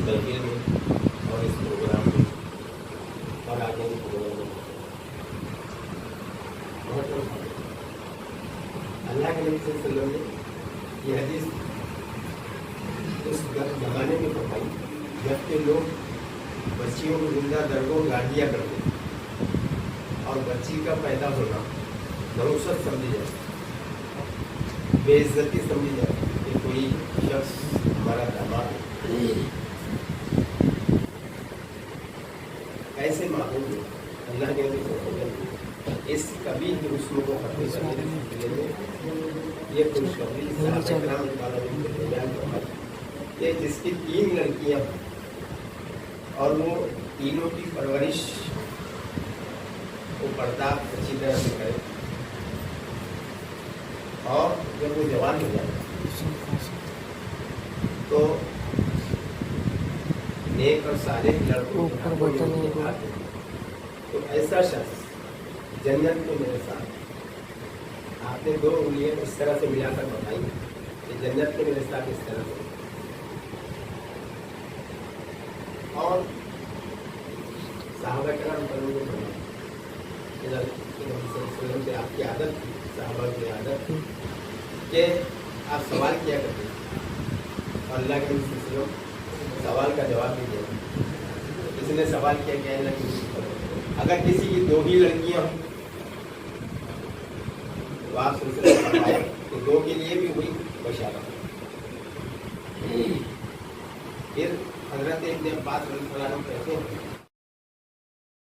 تربیت میں اور اس پروگرام میں اور آگے بھی پروگرام میں اللہ کے نبی صلی اللہ علیہ وسلم نے یہ حدیث اس زمانے میں فرمائی جب کہ لوگ بچیوں کو زندہ درگوں گاڑیاں کرتے اور بچی کا پیدا ہونا نحوست سمجھی جائے، بے عزتی سمجھی جائے کہ کوئی شخص ہمارا داماد ہے۔ ایسے ماحول میں اللہ کے نبی صلی اللہ علیہ وسلم اس کبھی بھی رسم کو ختم کرنے کے سلسلے میں یہ خوشخبری صحابہ کرام نے بیان فرمائی کہ جس کی 3 لڑکیاں اور وہ تینوں کی پرورش کو برداشت اچھی طرح سے کرے اور جب وہ جوان ہو جائے تو نیک اور صالح لڑکوں تو ایسا شخص جنت میں میرے ساتھ، آپ نے 2 انگلیاں اس طرح سے ملا کر بتائی کہ جنت میں میرے ساتھ اس طرح سے، اور صحابہ کرام سے آپ کی عادت تھی، صحابہ کی عادت تھی کہ آپ سوال کیا کرتے اور اللہ کے سلسلوں سوال کا جواب بھی دیا۔ کسی نے سوال کیا کہ اللہ کی اگر کسی کی 2 ہی لڑکیاں ہوں تو آپ سلسلے فرمائے کہ 2 کے لیے بھی ہوئی بشارت۔ پھر حضرت ابن عباس رضی اللہ عنہ کہتے ہیں